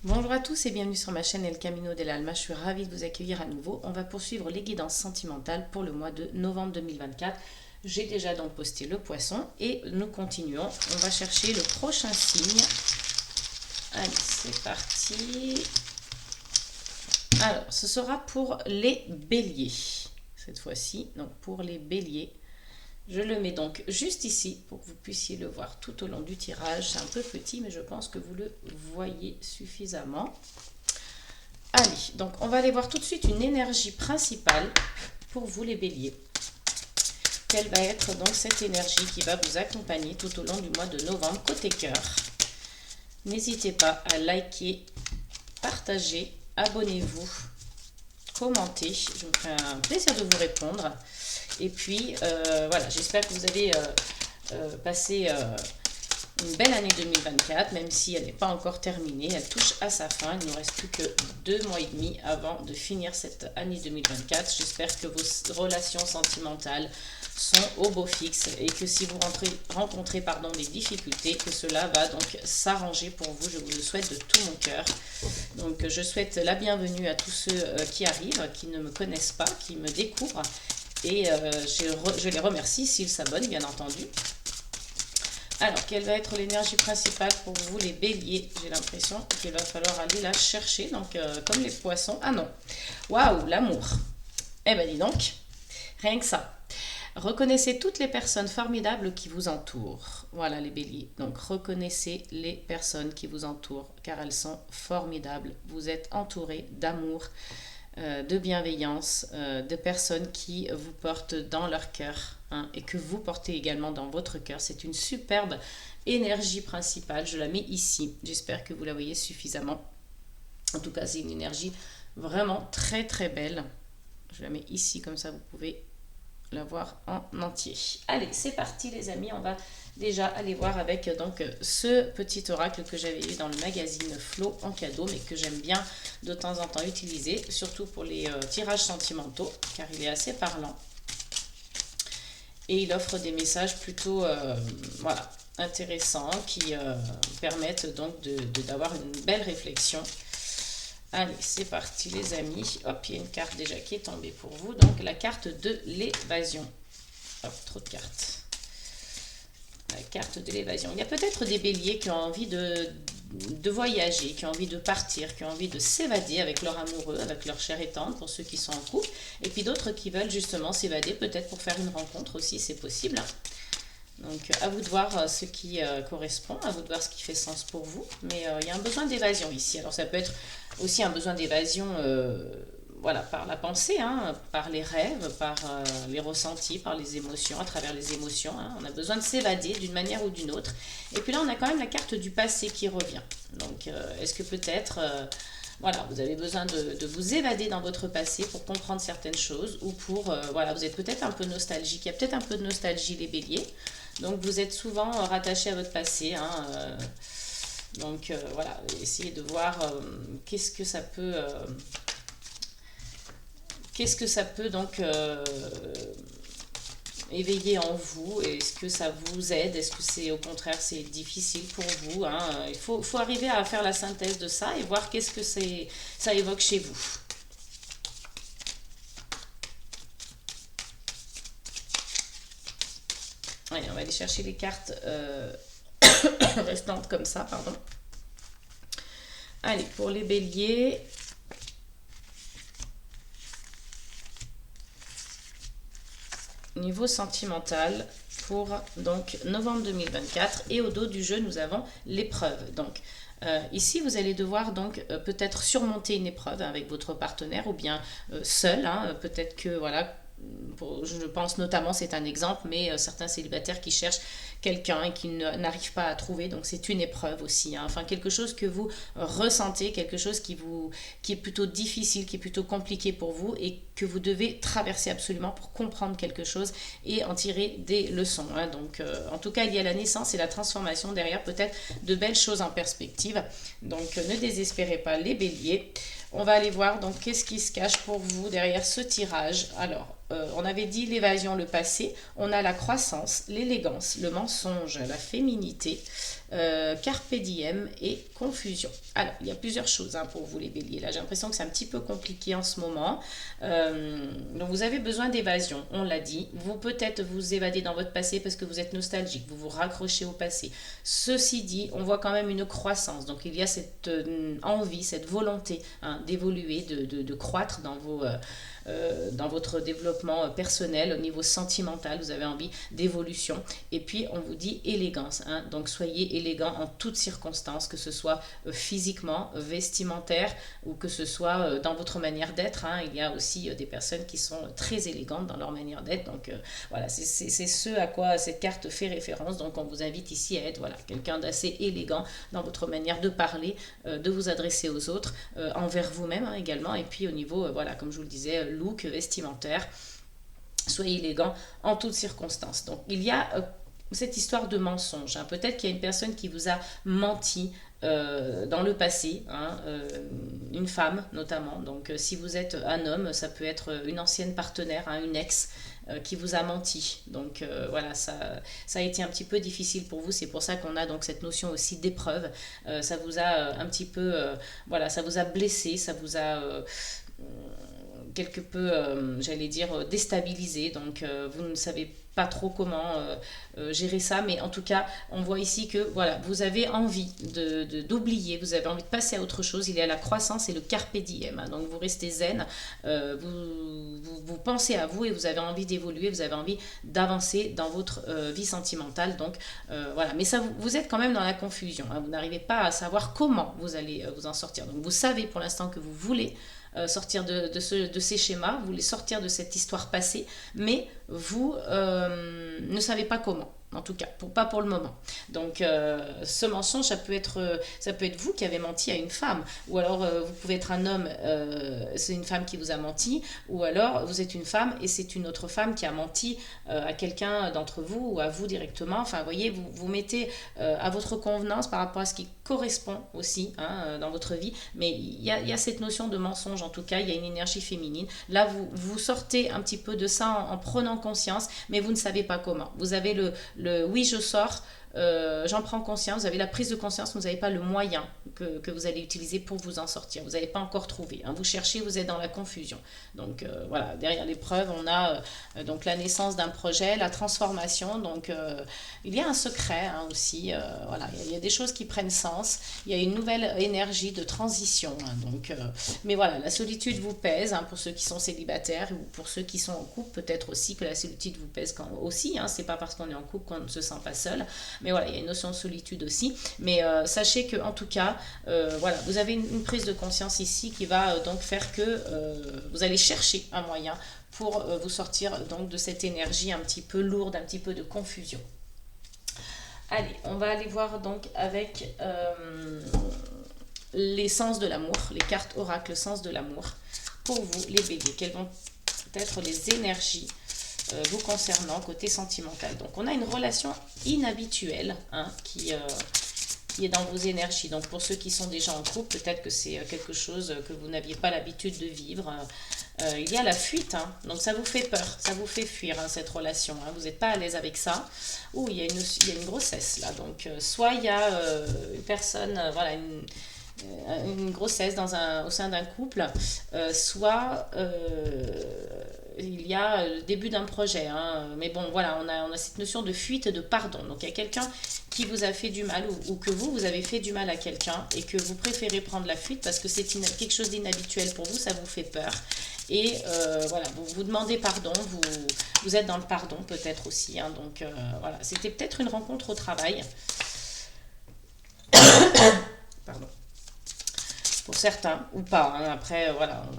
Bonjour à tous et bienvenue sur ma chaîne El Camino de l'Alma. Je suis ravie de vous accueillir à nouveau. On va poursuivre les guidances sentimentales pour le mois de novembre 2024. J'ai déjà donc posté le poisson et nous continuons. On va chercher le prochain signe. Allez, c'est parti. Alors, ce sera pour les béliers. Cette fois-ci, donc pour les béliers. Je le mets donc juste ici pour que vous puissiez le voir tout au long du tirage. C'est un peu petit, mais je pense que vous le voyez suffisamment. Allez, donc on va aller voir tout de suite une énergie principale pour vous les béliers. Quelle va être donc cette énergie qui va vous accompagner tout au long du mois de novembre côté cœur. N'hésitez pas à liker, partager, abonnez-vous, commentez. Je me ferai un plaisir de vous répondre. Et puis, voilà, j'espère que vous avez passé une belle année 2024, même si elle n'est pas encore terminée. Elle touche à sa fin. Il ne nous reste plus que 2 mois et demi avant de finir cette année 2024. J'espère que vos relations sentimentales sont au beau fixe et que si vous rencontrez des difficultés, que cela va donc s'arranger pour vous. Je vous le souhaite de tout mon cœur. Donc, je souhaite la bienvenue à tous ceux qui arrivent, qui ne me connaissent pas, qui me découvrent. Et je les remercie s'ils s'abonnent, bien entendu. Alors, quelle va être l'énergie principale pour vous, les béliers? J'ai l'impression qu'il va falloir aller la chercher, donc comme les poissons. Ah non, waouh, l'amour. Eh ben dis donc, rien que ça. Reconnaissez toutes les personnes formidables qui vous entourent. Voilà les béliers. Donc reconnaissez les personnes qui vous entourent car elles sont formidables. Vous êtes entourés d'amour, de bienveillance, de personnes qui vous portent dans leur cœur et que vous portez également dans votre cœur. C'est une superbe énergie principale. Je la mets ici. J'espère que vous la voyez suffisamment. En tout cas, c'est une énergie vraiment très très belle. Je la mets ici comme ça, vous pouvez la voir en entier. Allez, c'est parti les amis, on va déjà aller voir avec donc ce petit oracle que j'avais eu dans le magazine Flow en cadeau, mais que j'aime bien de temps en temps utiliser, surtout pour les tirages sentimentaux, car il est assez parlant. Et il offre des messages plutôt voilà, intéressants qui permettent donc d'avoir une belle réflexion. Allez, c'est parti les amis. Hop, il y a une carte déjà qui est tombée pour vous. Donc, la carte de l'évasion. Hop, trop de cartes. La carte de l'évasion. Il y a peut-être des béliers qui ont envie de voyager, qui ont envie de partir, qui ont envie de s'évader avec leur amoureux, avec leur chair et tendre, pour ceux qui sont en couple. Et puis d'autres qui veulent justement s'évader, peut-être pour faire une rencontre aussi, c'est possible. Donc, à vous de voir ce qui correspond, à vous de voir ce qui fait sens pour vous. Mais il y a un besoin d'évasion ici. Alors, ça peut être aussi un besoin d'évasion voilà, par la pensée, par les rêves, par les ressentis, par les émotions, à travers les émotions. On a besoin de s'évader d'une manière ou d'une autre. Et puis là, on a quand même la carte du passé qui revient. Donc, est-ce que peut-être... voilà, vous avez besoin de vous évader dans votre passé pour comprendre certaines choses ou pour, voilà, vous êtes peut-être un peu nostalgique. Il y a peut-être un peu de nostalgie les béliers. Donc vous êtes souvent rattaché à votre passé. Donc voilà, essayez de voir qu'est-ce que ça peut donc éveiller en vous. Est-ce que ça vous aide? Est-ce que c'est au contraire c'est difficile pour vous? Il faut arriver à faire la synthèse de ça et voir qu'est-ce que ça évoque chez vous. Allez, on va aller chercher les cartes restantes comme ça, pardon. Allez, pour les béliers, niveau sentimental pour donc novembre 2024 et au dos du jeu nous avons l'épreuve. Donc ici vous allez devoir donc peut-être surmonter une épreuve avec votre partenaire ou bien seul. Peut-être que voilà, je pense notamment, c'est un exemple, mais certains célibataires qui cherchent quelqu'un et qui n'arrivent pas à trouver, donc c'est une épreuve aussi. Enfin, quelque chose que vous ressentez, quelque chose qui est plutôt difficile, qui est plutôt compliqué pour vous et que vous devez traverser absolument pour comprendre quelque chose et en tirer des leçons. Donc, en tout cas, il y a la naissance et la transformation derrière, peut-être de belles choses en perspective. Donc, ne désespérez pas les béliers. On va aller voir donc qu'est-ce qui se cache pour vous derrière ce tirage. Alors, on avait dit l'évasion, le passé, on a la croissance, l'élégance, le mensonge, la féminité, carpe diem et confusion. Alors, il y a plusieurs choses pour vous les béliers. Là, j'ai l'impression que c'est un petit peu compliqué en ce moment. Donc, vous avez besoin d'évasion, on l'a dit. Vous peut-être vous évadez dans votre passé parce que vous êtes nostalgique, vous vous raccrochez au passé. Ceci dit, on voit quand même une croissance. Donc, il y a cette envie, cette volonté d'évoluer, de croître dans votre développement personnel, au niveau sentimental, vous avez envie d'évolution. Et puis, on vous dit élégance. Donc, soyez élégant en toutes circonstances, que ce soit physiquement, vestimentaire, ou que ce soit dans votre manière d'être. Il y a aussi des personnes qui sont très élégantes dans leur manière d'être. Donc, voilà, c'est ce à quoi cette carte fait référence. Donc, on vous invite ici à être quelqu'un d'assez élégant dans votre manière de parler, de vous adresser aux autres, envers vous-même également. Et puis, au niveau, comme je vous le disais, look vestimentaire, soyez élégant en toutes circonstances. Donc il y a cette histoire de mensonge. Peut-être qu'il y a une personne qui vous a menti dans le passé, une femme notamment. Donc si vous êtes un homme, ça peut être une ancienne partenaire, une ex qui vous a menti. Donc voilà, ça a été un petit peu difficile pour vous. C'est pour ça qu'on a donc cette notion aussi d'épreuve. Ça vous a un petit peu, ça vous a blessé, ça vous a quelque peu, j'allais dire, déstabilisé. Donc vous ne savez pas trop comment gérer ça, mais en tout cas on voit ici que vous avez envie d'oublier, vous avez envie de passer à autre chose. Il y a la croissance et le carpe diem, donc vous restez zen, vous pensez à vous et vous avez envie d'évoluer, vous avez envie d'avancer dans votre vie sentimentale. Donc mais ça, vous êtes quand même dans la confusion, vous n'arrivez pas à savoir comment vous allez vous en sortir. Donc vous savez pour l'instant que vous voulez sortir de ces schémas, vous voulez sortir de cette histoire passée, mais vous ne savez pas comment. En tout cas, pas pour le moment. Donc, ce mensonge, ça peut être vous qui avez menti à une femme. Ou alors, vous pouvez être un homme, c'est une femme qui vous a menti. Ou alors, vous êtes une femme et c'est une autre femme qui a menti à quelqu'un d'entre vous ou à vous directement. Enfin, vous voyez, vous mettez à votre convenance par rapport à ce qui correspond aussi dans votre vie. Mais il y a cette notion de mensonge, en tout cas. Il y a une énergie féminine. Là, vous sortez un petit peu de ça en prenant conscience, mais vous ne savez pas comment. Vous avez le oui, je sors, j'en prends conscience, vous avez la prise de conscience, vous n'avez pas le moyen que vous allez utiliser pour vous en sortir. Vous n'avez pas encore trouvé. Vous cherchez, vous êtes dans la confusion. Donc derrière l'épreuve, on a donc la naissance d'un projet, la transformation. Donc il y a un secret aussi. Il y a des choses qui prennent sens. Il y a une nouvelle énergie de transition. Mais voilà, la solitude vous pèse pour ceux qui sont célibataires ou pour ceux qui sont en couple. Peut-être aussi que la solitude vous pèse aussi. C'est pas parce qu'on est en couple qu'on ne se sent pas seul. Mais il y a une notion de solitude aussi. Mais sachez que en tout cas, vous avez une prise de conscience ici qui va donc faire que vous allez chercher un moyen pour vous sortir donc de cette énergie un petit peu lourde, un petit peu de confusion. Allez, on va aller voir donc avec les sens de l'amour, les cartes oracle sens de l'amour. Pour vous, les béliers, quelles vont être les énergies vous concernant côté sentimental. Donc on a une relation inhabituelle qui est dans vos énergies. Donc pour ceux qui sont déjà en couple, peut-être que c'est quelque chose que vous n'aviez pas l'habitude de vivre. Il y a la fuite, donc ça vous fait peur, ça vous fait fuir cette relation. Vous n'êtes pas à l'aise avec ça. Il y a une grossesse là. Donc soit il y a une personne, une grossesse au sein d'un couple, soit il y a le début d'un projet. Mais bon, on a cette notion de fuite et de pardon. Donc il y a quelqu'un qui vous a fait du mal ou que vous avez fait du mal à quelqu'un et que vous préférez prendre la fuite parce que c'est quelque chose d'inhabituel pour vous, ça vous fait peur. Et vous demandez pardon, vous êtes dans le pardon peut-être aussi. Donc c'était peut-être une rencontre au travail. Pardon. Pour certains ou pas. Après,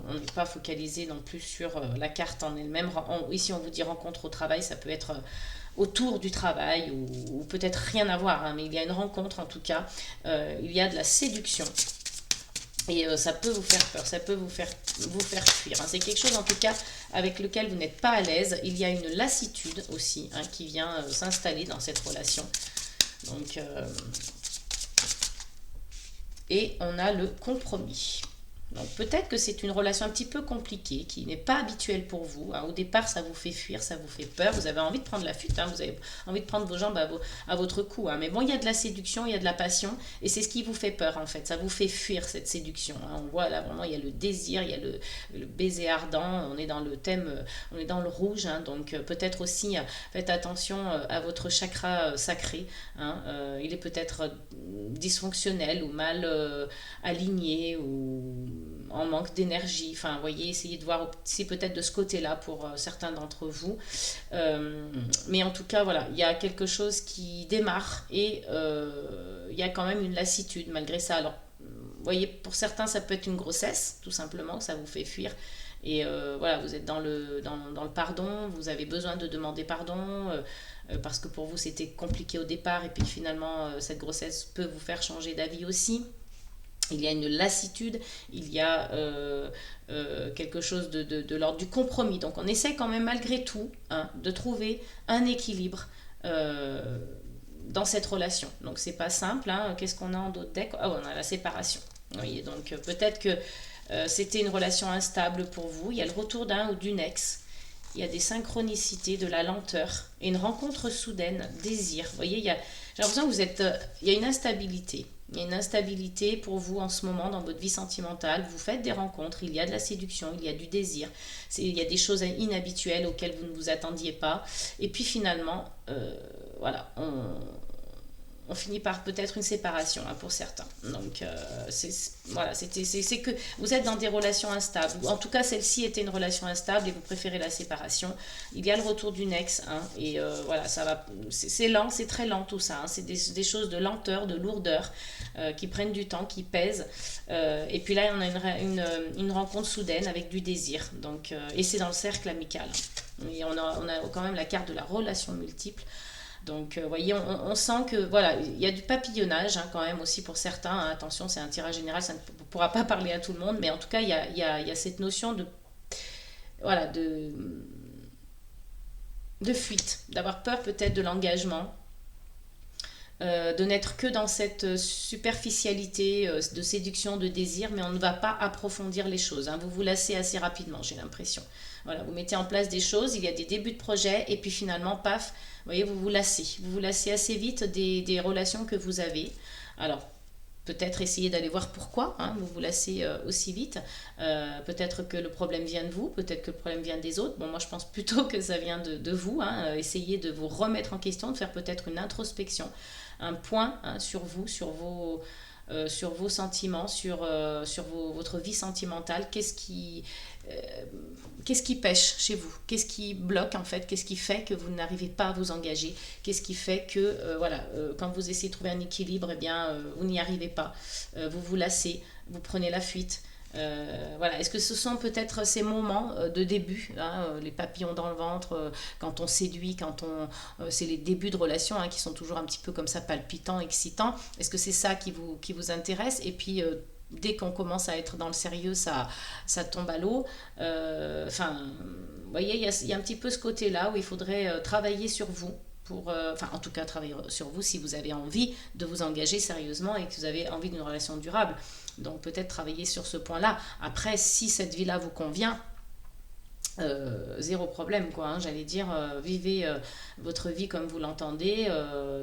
on n'est pas focalisé non plus sur la carte en elle-même. Ici, on vous dit rencontre au travail, ça peut être autour du travail ou peut-être rien à voir, mais il y a une rencontre en tout cas. Il y a de la séduction. Et ça peut vous faire peur, ça peut vous faire fuir. C'est quelque chose en tout cas avec lequel vous n'êtes pas à l'aise. Il y a une lassitude aussi qui vient s'installer dans cette relation. Donc... Et on a le compromis. Donc peut-être que c'est une relation un petit peu compliquée, qui n'est pas habituelle pour vous. Hein. Au départ, ça vous fait fuir, ça vous fait peur. Vous avez envie de prendre la fuite, hein. Vous avez envie de prendre vos jambes à votre cou. Hein. Mais bon, il y a de la séduction, il y a de la passion. Et c'est ce qui vous fait peur, en fait. Ça vous fait fuir, cette séduction. Hein. On voit là, vraiment, il y a le désir, il y a le baiser ardent. On est dans le thème, on est dans le rouge. Hein. Donc peut-être aussi, faites attention à votre chakra sacré. Hein. Il est peut-être dysfonctionnel ou mal aligné ou en manque d'énergie. Enfin, vous voyez, essayez de voir si peut-être de ce côté-là pour certains d'entre vous. Mais en tout cas, voilà, il y a quelque chose qui démarre et il y a quand même une lassitude malgré ça. Alors, vous voyez, pour certains, ça peut être une grossesse, tout simplement, que ça vous fait fuir. Et voilà, vous êtes dans le pardon, vous avez besoin de demander pardon, parce que pour vous c'était compliqué au départ, et puis finalement cette grossesse peut vous faire changer d'avis aussi. Il y a une lassitude, il y a quelque chose de l'ordre du compromis. Donc on essaie quand même malgré tout, hein, de trouver un équilibre dans cette relation. Donc c'est pas simple. Hein. Qu'est-ce qu'on a en d'autres decks? Ah, on a la séparation. Oui, donc peut-être que c'était une relation instable pour vous. Il y a le retour d'un ou d'une ex. Il y a des synchronicités, de la lenteur et une rencontre soudaine, désir. Vous voyez, j'ai l'impression que vous êtes... il y a une instabilité. Il y a une instabilité pour vous en ce moment dans votre vie sentimentale. Vous faites des rencontres, il y a de la séduction, il y a du désir. Il y a des choses inhabituelles auxquelles vous ne vous attendiez pas. Et puis finalement, voilà, on finit par peut-être une séparation, hein, pour certains. Donc voilà, c'est que vous êtes dans des relations instables, ou en tout cas celle-ci était une relation instable et vous préférez la séparation. Il y a le retour d'une ex, hein, et voilà, ça va, c'est lent, c'est très lent tout ça, hein, c'est des choses de lenteur, de lourdeur, qui prennent du temps, qui pèsent, et puis là on a une rencontre soudaine avec du désir, donc, et c'est dans le cercle amical, et on a quand même la carte de la relation multiple. Donc, vous voyez, on sent que, voilà, il y a du papillonnage, hein, quand même aussi pour certains. Hein. Attention, c'est un tirage général, ça ne pourra pas parler à tout le monde, mais en tout cas, il y a cette notion de, voilà, de fuite, d'avoir peur peut-être de l'engagement, de n'être que dans cette superficialité de séduction, de désir, mais on ne va pas approfondir les choses. Hein. Vous vous lassez assez rapidement, j'ai l'impression. Voilà, vous mettez en place des choses, il y a des débuts de projet, et puis finalement, paf, vous voyez, vous vous lassez. Vous vous lassez assez vite des relations que vous avez. Alors, peut-être essayer d'aller voir pourquoi, hein, vous vous lassez aussi vite. Peut-être que le problème vient de vous, peut-être que le problème vient des autres. Bon, moi, je pense plutôt que ça vient de vous. Hein. Essayez de vous remettre en question, de faire peut-être une introspection, un point, hein, sur vous, sur vos sentiments, sur votre vie sentimentale. Qu'est-ce qui pêche chez vous? Qu'est-ce qui bloque en fait? Qu'est-ce qui fait que vous n'arrivez pas à vous engager? Qu'est-ce qui fait que quand vous essayez de trouver un équilibre, eh bien, vous n'y arrivez pas? Vous vous lassez, vous prenez la fuite. Voilà. Est-ce que ce sont peut-être ces moments de début, hein, les papillons dans le ventre, quand on séduit, c'est les débuts de relation, hein, qui sont toujours un petit peu comme ça palpitants, excitants. Est-ce que c'est ça qui vous intéresse? Et puis dès qu'on commence à être dans le sérieux, ça tombe à l'eau. Enfin, vous voyez, il y a un petit peu ce côté-là où il faudrait travailler sur vous. En tout cas, travailler sur vous si vous avez envie de vous engager sérieusement et que vous avez envie d'une relation durable. Donc peut-être travailler sur ce point-là. Après, si cette vie-là vous convient, zéro problème, quoi, hein, j'allais dire, vivez votre vie comme vous l'entendez.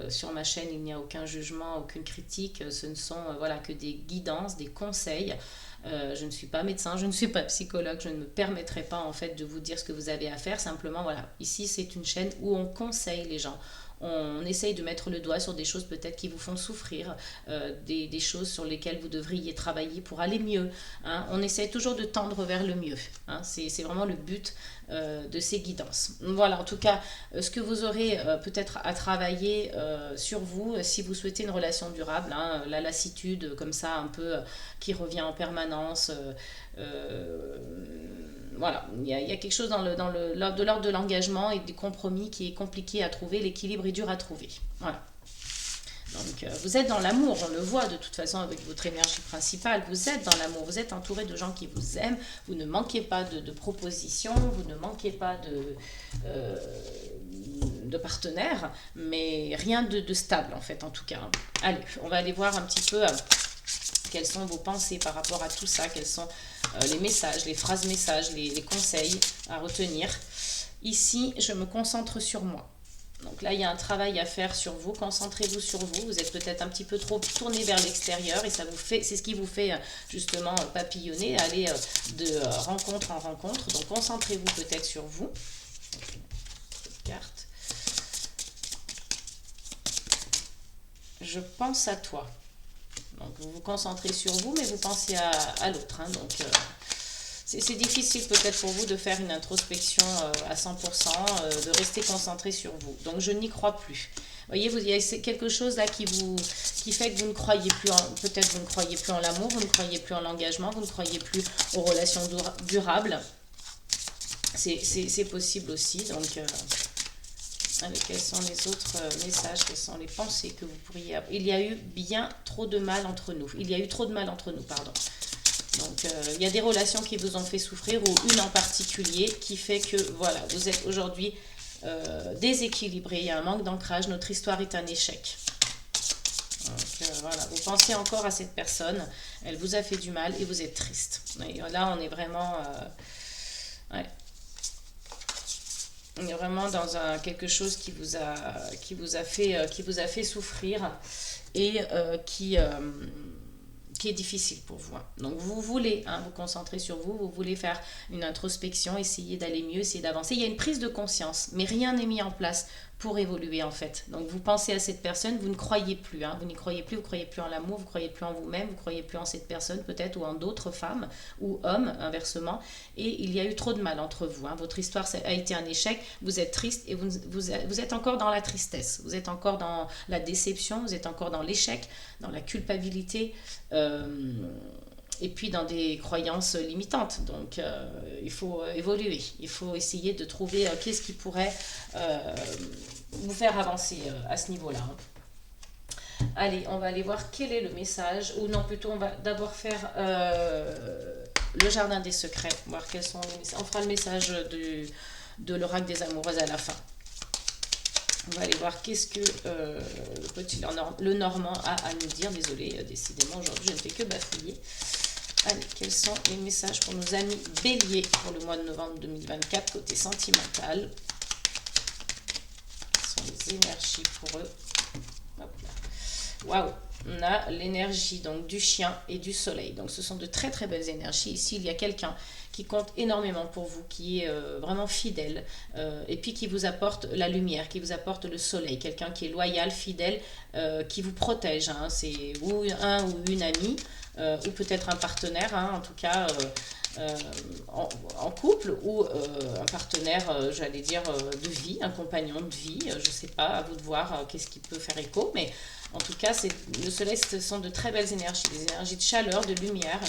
Sur ma chaîne, il n'y a aucun jugement, aucune critique. Ce ne sont voilà, que des guidances, des conseils. Je ne suis pas médecin, je ne suis pas psychologue, je ne me permettrai pas en fait de vous dire ce que vous avez à faire. Simplement, voilà, ici c'est une chaîne où on conseille les gens. On essaye de mettre le doigt sur des choses peut-être qui vous font souffrir, des choses sur lesquelles vous devriez travailler pour aller mieux. Hein. On essaie toujours de tendre vers le mieux. Hein. C'est vraiment le but de ces guidances. Voilà, en tout cas, ce que vous aurez peut-être à travailler sur vous, si vous souhaitez une relation durable, hein, la lassitude comme ça un peu qui revient en permanence. Voilà, il y a quelque chose de l'ordre de l'engagement et du compromis qui est compliqué à trouver, l'équilibre est dur à trouver. Voilà. Donc vous êtes dans l'amour, on le voit de toute façon avec votre énergie principale, vous êtes dans l'amour, vous êtes entouré de gens qui vous aiment, vous ne manquez pas de propositions, vous ne manquez pas de partenaires, mais rien de stable en fait en tout cas. Allez, on va aller voir un petit peu Quelles sont vos pensées par rapport à tout ça? Quels sont les messages, les phrases messages, les conseils à retenir? Ici, je me concentre sur moi. Donc là, il y a un travail à faire sur vous. Concentrez-vous sur vous. Vous êtes peut-être un petit peu trop tourné vers l'extérieur et ça vous fait, c'est ce qui vous fait justement papillonner, aller de rencontre en rencontre. Donc concentrez-vous peut-être sur vous. Cette carte. Je pense à toi. Donc vous vous concentrez sur vous, mais vous pensez à l'autre. Hein. Donc c'est difficile peut-être pour vous de faire une introspection à 100%, de rester concentré sur vous. Donc je n'y crois plus. Vous voyez, il y a quelque chose là qui fait que vous ne croyez plus peut-être vous ne croyez plus en l'amour, vous ne croyez plus en l'engagement, vous ne croyez plus aux relations durables. C'est possible aussi. Donc allez, quels sont les autres messages, quelles sont les pensées que vous pourriez avoir? Il y a eu bien trop de mal entre nous. Il y a eu trop de mal entre nous, pardon. Donc, il y a des relations qui vous ont fait souffrir ou une en particulier qui fait que, voilà, vous êtes aujourd'hui déséquilibré. Il y a un manque d'ancrage. Notre histoire est un échec. Donc, voilà, vous pensez encore à cette personne. Elle vous a fait du mal et vous êtes triste. Et là, on est vraiment... ouais. On est vraiment dans quelque chose qui vous a fait souffrir et qui est difficile pour vous. Donc vous voulez vous concentrer sur vous, vous voulez faire une introspection, essayer d'aller mieux, essayer d'avancer. Il y a une prise de conscience, mais rien n'est mis en place pour évoluer en fait. Donc vous pensez à cette personne, vous ne croyez plus, vous n'y croyez plus, vous ne croyez plus en l'amour, vous ne croyez plus en vous-même, vous ne croyez plus en cette personne peut-être ou en d'autres femmes ou hommes inversement. Et il y a eu trop de mal entre vous. Votre histoire a été un échec, vous êtes triste et vous êtes encore dans la tristesse, vous êtes encore dans la déception, vous êtes encore dans l'échec, dans la culpabilité. Et puis dans des croyances limitantes. Donc il faut évoluer, il faut essayer de trouver qu'est-ce qui pourrait vous faire avancer à ce niveau-là. Allez, on va aller voir quel est le message, ou non, plutôt on va d'abord faire le jardin des secrets, voir quels sont les messages. On fera le message de l'oracle des amoureuses à la fin. On va aller voir qu'est-ce que le Normand a à nous dire. Désolée, décidément, aujourd'hui, je ne fais que bafouiller. Allez, quels sont les messages pour nos amis Bélier pour le mois de novembre 2024, côté sentimental? Quelles sont les énergies pour eux? Hop là. Waouh! On a l'énergie donc du chien et du soleil. Donc ce sont de très très belles énergies. Ici, il y a quelqu'un qui compte énormément pour vous, qui est vraiment fidèle, et puis qui vous apporte la lumière, qui vous apporte le soleil. Quelqu'un qui est loyal, fidèle, qui vous protège. C'est ou un ou une amie, ou peut-être un partenaire, en tout cas en couple, ou un partenaire, j'allais dire, de vie, un compagnon de vie, je ne sais pas, à vous de voir qu'est-ce qui peut faire écho, mais en tout cas, le soleil, ce sont de très belles énergies, des énergies de chaleur, de lumière,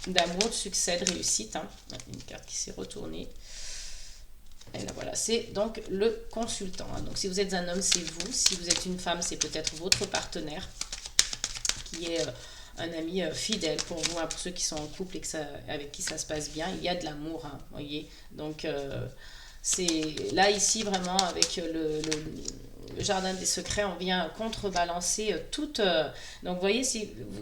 d'amour, de succès, de réussite. Une carte qui s'est retournée. Et là, voilà, c'est donc le consultant. Donc si vous êtes un homme, c'est vous. Si vous êtes une femme, c'est peut-être votre partenaire qui est un ami fidèle pour vous, pour ceux qui sont en couple et avec qui ça se passe bien. Il y a de l'amour, voyez. Donc c'est là, ici, vraiment, avec le jardin des secrets, on vient contrebalancer toute... donc vous voyez,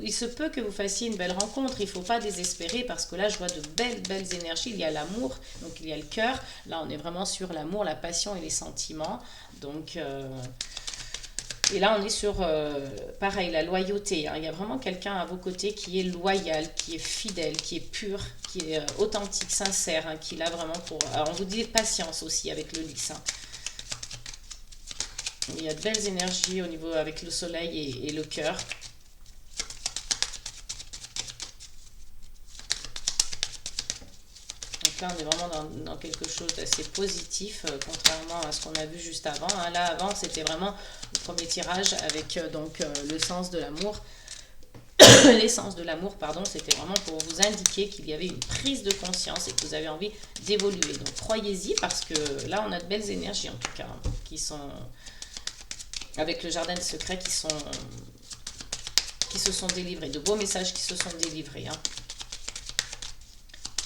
il se peut que vous fassiez une belle rencontre, il ne faut pas désespérer parce que là je vois de belles énergies. Il y a l'amour, donc il y a le cœur, là on est vraiment sur l'amour, la passion et les sentiments. Donc et là on est sur pareil, la loyauté, il y a vraiment quelqu'un à vos côtés qui est loyal, qui est fidèle, qui est pur, qui est authentique, sincère, qui l'a vraiment pour... Alors on vous dit patience aussi avec le lys. Il y a de belles énergies au niveau avec le soleil et le cœur. Donc là, on est vraiment dans quelque chose d'assez positif, contrairement à ce qu'on a vu juste avant. Là, avant, c'était vraiment le premier tirage avec donc le sens de l'amour. L'essence de l'amour, pardon, c'était vraiment pour vous indiquer qu'il y avait une prise de conscience et que vous avez envie d'évoluer. Donc, croyez-y parce que là, on a de belles énergies, en tout cas, qui sont... avec le jardin des secrets qui se sont délivrés, de beaux messages qui se sont délivrés.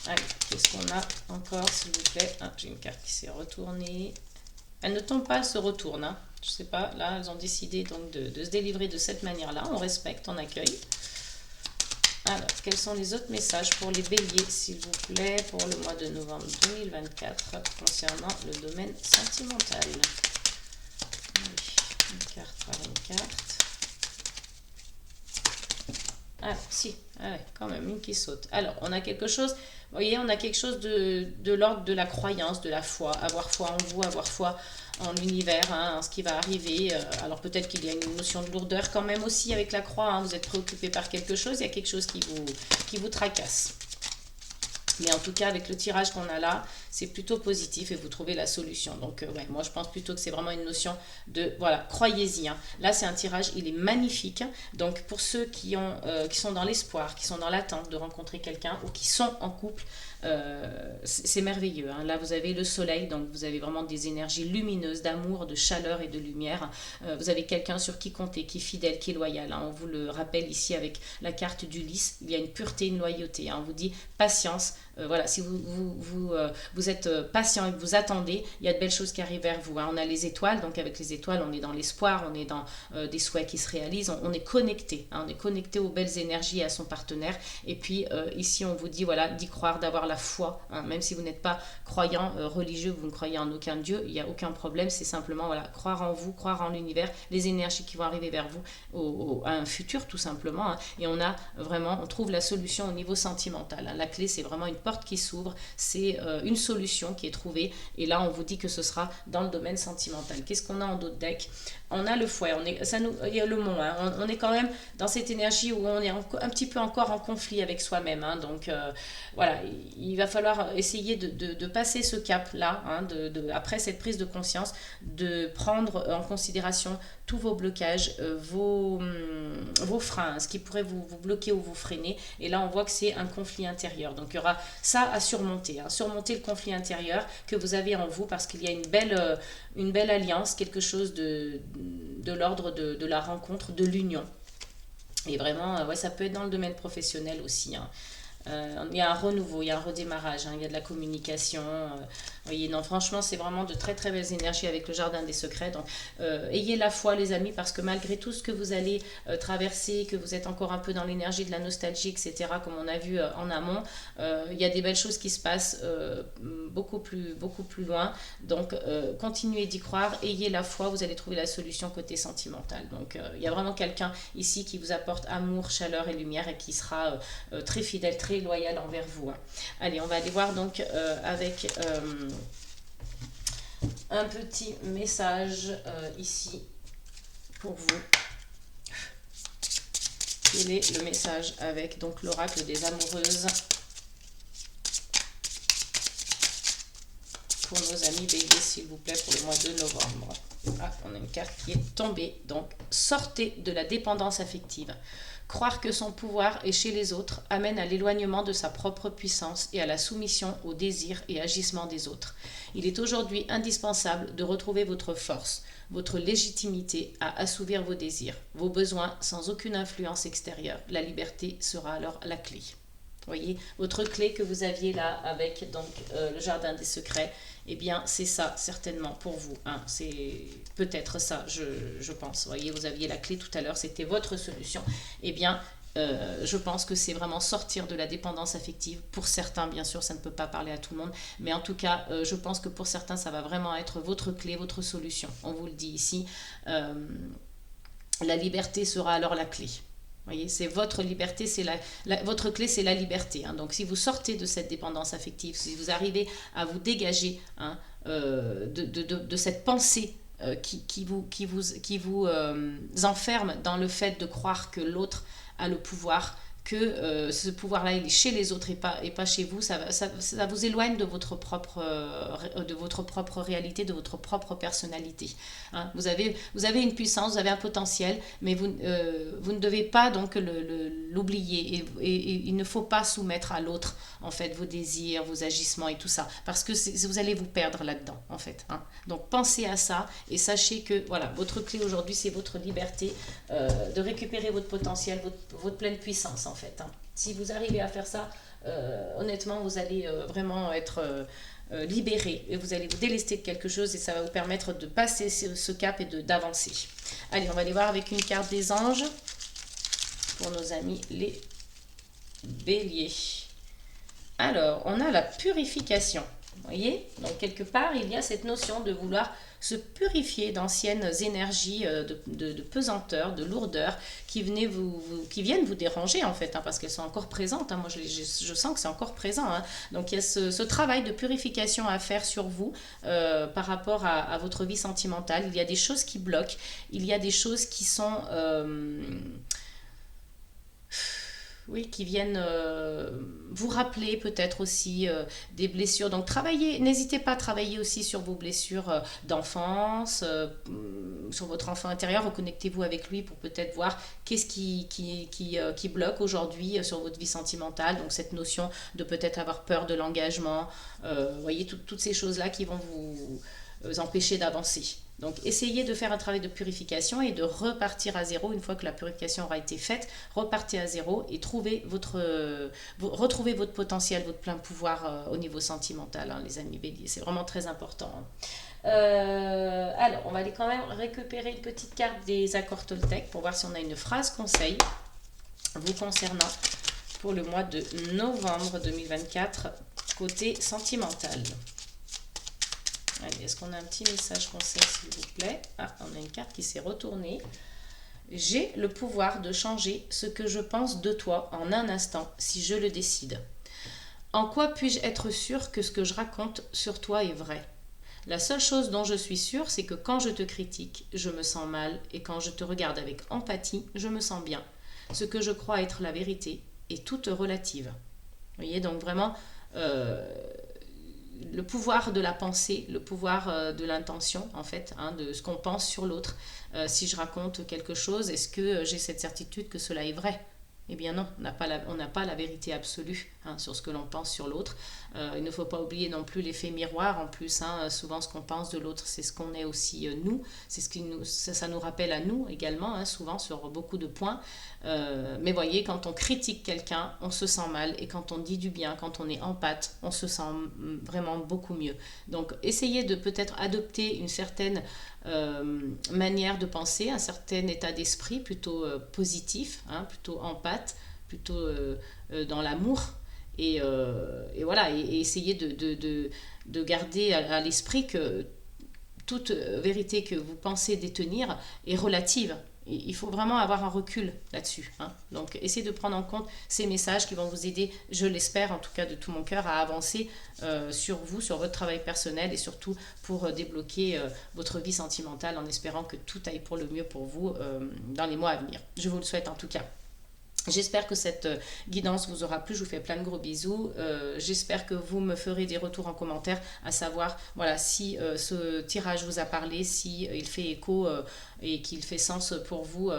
Allez, qu'est-ce qu'on a encore, s'il vous plaît? J'ai une carte qui s'est retournée. Elle ne tombe pas, elle se retourne. Je sais pas, là, elles ont décidé donc de se délivrer de cette manière-là. On respecte, on accueille. Alors, quels sont les autres messages pour les béliers, s'il vous plaît, pour le mois de novembre 2024, concernant le domaine sentimental? Oui, une carte par une carte. Ah, si, ah ouais, quand même, une qui saute. Alors, on a quelque chose, vous voyez, on a quelque chose de l'ordre de la croyance, de la foi. Avoir foi en vous, avoir foi en l'univers, hein, en ce qui va arriver. Alors, peut-être qu'il y a une notion de lourdeur quand même aussi avec la croix. Hein, vous êtes préoccupé par quelque chose, il y a quelque chose qui vous tracasse. Mais en tout cas, avec le tirage qu'on a là, c'est plutôt positif et vous trouvez la solution. Donc, ouais, moi, je pense plutôt que c'est vraiment une notion de, voilà, croyez-y. Hein. Là, c'est un tirage, il est magnifique. Donc, pour ceux qui sont dans l'espoir, qui sont dans l'attente de rencontrer quelqu'un ou qui sont en couple, c'est merveilleux. Hein. Là, vous avez le soleil, donc vous avez vraiment des énergies lumineuses d'amour, de chaleur et de lumière. Vous avez quelqu'un sur qui compter, qui est fidèle, qui est loyal. Hein. On vous le rappelle ici avec la carte d'Ulysse. Il y a une pureté, une loyauté. Hein. On vous dit patience. Voilà, si vous êtes patient et que vous attendez, il y a de belles choses qui arrivent vers vous. Hein. On a les étoiles, donc avec les étoiles, on est dans l'espoir, on est dans des souhaits qui se réalisent, on est connecté. Hein. On est connecté aux belles énergies et à son partenaire. Et puis ici, on vous dit voilà, d'y croire, d'avoir la foi. Hein. Même si vous n'êtes pas croyant religieux, vous ne croyez en aucun Dieu, il n'y a aucun problème. C'est simplement voilà, croire en vous, croire en l'univers, les énergies qui vont arriver vers vous, à un futur tout simplement. Hein. Et on trouve la solution au niveau sentimental. Hein. La clé, c'est vraiment une porte qui s'ouvre, c'est une solution qui est trouvée. Et là, on vous dit que ce sera dans le domaine sentimental. Qu'est-ce qu'on a en d'autres decks? On a le fouet, il y a le mont. Hein. On est quand même dans cette énergie où on est un petit peu encore en conflit avec soi-même. Hein. Donc, voilà, il va falloir essayer de passer ce cap-là, hein, après cette prise de conscience, de prendre en considération tous vos blocages, vos freins, hein, ce qui pourrait vous bloquer ou vous freiner. Et là, on voit que c'est un conflit intérieur. Donc, il y aura ça à surmonter. Hein. Surmonter le conflit intérieur que vous avez en vous parce qu'il y a une belle alliance, quelque chose de l'ordre de la rencontre, de l'union. Et vraiment, ouais, ça peut être dans le domaine professionnel aussi. Hein. Il y a un renouveau, il y a un redémarrage, hein, il y a de la communication. Vous voyez, non, franchement, c'est vraiment de très très belles énergies avec le jardin des secrets. Donc, ayez la foi, les amis, parce que malgré tout ce que vous allez traverser, que vous êtes encore un peu dans l'énergie de la nostalgie, etc., comme on a vu en amont, il y a des belles choses qui se passent beaucoup plus loin. Donc, continuez d'y croire, ayez la foi, vous allez trouver la solution côté sentimental. Donc, il y a vraiment quelqu'un ici qui vous apporte amour, chaleur et lumière et qui sera très fidèle, très loyal envers vous. Hein. Allez, on va aller voir donc avec un petit message ici pour vous. Quel est le message avec donc l'oracle des amoureuses pour nos amis béliers, s'il vous plaît, pour le mois de novembre? Ah, on a une carte qui est tombée. Donc, sortez de la dépendance affective. Croire que son pouvoir est chez les autres amène à l'éloignement de sa propre puissance et à la soumission aux désirs et agissements des autres. Il est aujourd'hui indispensable de retrouver votre force, votre légitimité à assouvir vos désirs, vos besoins sans aucune influence extérieure. La liberté sera alors la clé. Vous voyez, votre clé que vous aviez là avec donc le jardin des secrets, eh bien c'est ça certainement pour vous. Hein. C'est peut-être ça, je pense. Vous voyez, vous aviez la clé tout à l'heure, c'était votre solution. Eh bien, je pense que c'est vraiment sortir de la dépendance affective. Pour certains, bien sûr, ça ne peut pas parler à tout le monde, mais en tout cas, je pense que pour certains, ça va vraiment être votre clé, votre solution. On vous le dit ici, la liberté sera alors la clé. Vous voyez, c'est votre liberté, votre clé, c'est la liberté. Hein. Donc, si vous sortez de cette dépendance affective, si vous arrivez à vous dégager de cette pensée qui vous enferme dans le fait de croire que l'autre a le pouvoir, que ce pouvoir-là, il est chez les autres et pas chez vous, ça vous éloigne de votre propre réalité, de votre propre personnalité. Hein. Vous avez une puissance, vous avez un potentiel, mais vous ne devez pas donc l'oublier. Et il ne faut pas soumettre à l'autre, en fait, vos désirs, vos agissements et tout ça, parce que vous allez vous perdre là-dedans, en fait. Hein. Donc, pensez à ça et sachez que, voilà, votre clé aujourd'hui, c'est votre liberté de récupérer votre potentiel, votre pleine puissance, en fait. Hein. Si vous arrivez à faire ça, honnêtement, vous allez vraiment être libéré et vous allez vous délester de quelque chose et ça va vous permettre de passer ce cap et d'avancer. Allez, on va aller voir avec une carte des anges pour nos amis les Bélier. Alors, on a la purification. Vous voyez? Donc, quelque part, il y a cette notion de vouloir se purifier d'anciennes énergies de pesanteur, de lourdeur qui viennent vous déranger en fait, hein, parce qu'elles sont encore présentes. Hein. Moi, je sens que c'est encore présent. Hein. Donc, il y a ce travail de purification à faire sur vous par rapport à votre vie sentimentale. Il y a des choses qui bloquent, il y a des choses qui sont... oui, qui viennent vous rappeler peut-être aussi des blessures. Donc travaillez, n'hésitez pas à travailler aussi sur vos blessures d'enfance, sur votre enfant intérieur, reconnectez-vous avec lui pour peut-être voir qu'est-ce qui bloque aujourd'hui sur votre vie sentimentale. Donc cette notion de peut-être avoir peur de l'engagement, vous voyez, toutes ces choses-là qui vont vous empêcher d'avancer. Donc essayez de faire un travail de purification et de repartir à zéro une fois que la purification aura été faite. Repartez à zéro et retrouvez votre potentiel, votre plein pouvoir au niveau sentimental, hein, les amis béliers. C'est vraiment très important. Hein. Alors, on va aller quand même récupérer une petite carte des accords Toltec pour voir si on a une phrase conseil vous concernant pour le mois de novembre 2024 côté sentimental. Allez, est-ce qu'on a un petit message conseil, s'il vous plaît? Ah, on a une carte qui s'est retournée. J'ai le pouvoir de changer ce que je pense de toi en un instant, si je le décide. En quoi puis-je être sûr que ce que je raconte sur toi est vrai? La seule chose dont je suis sûre, c'est que quand je te critique, je me sens mal, et quand je te regarde avec empathie, je me sens bien. Ce que je crois être la vérité est toute relative. Vous voyez, donc vraiment... le pouvoir de la pensée, le pouvoir de l'intention, en fait, hein, de ce qu'on pense sur l'autre. Si je raconte quelque chose, est-ce que j'ai cette certitude que cela est vrai? Eh bien non, on n'a pas la vérité absolue hein, sur ce que l'on pense sur l'autre. Il ne faut pas oublier non plus l'effet miroir en plus. Hein, souvent ce qu'on pense de l'autre, c'est ce qu'on est aussi nous. C'est ça nous rappelle à nous également, hein, souvent sur beaucoup de points. Mais voyez, quand on critique quelqu'un, on se sent mal. Et quand on dit du bien, quand on est empathe, on se sent vraiment beaucoup mieux. Donc essayez de peut-être adopter une certaine manière de penser, un certain état d'esprit plutôt positif, hein, plutôt empathe, plutôt dans l'amour. Et voilà, et essayer de garder à l'esprit que toute vérité que vous pensez détenir est relative. Il faut vraiment avoir un recul là-dessus. Hein. Donc, essayez de prendre en compte ces messages qui vont vous aider, je l'espère en tout cas de tout mon cœur, à avancer sur vous, sur votre travail personnel et surtout pour débloquer votre vie sentimentale en espérant que tout aille pour le mieux pour vous dans les mois à venir. Je vous le souhaite en tout cas. J'espère que cette guidance vous aura plu, je vous fais plein de gros bisous, j'espère que vous me ferez des retours en commentaire, à savoir voilà, si ce tirage vous a parlé, si il fait écho et qu'il fait sens pour vous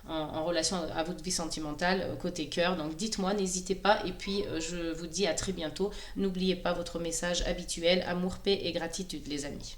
en relation à votre vie sentimentale côté cœur. Donc dites-moi, n'hésitez pas, et puis je vous dis à très bientôt. N'oubliez pas votre message habituel, amour, paix et gratitude les amis.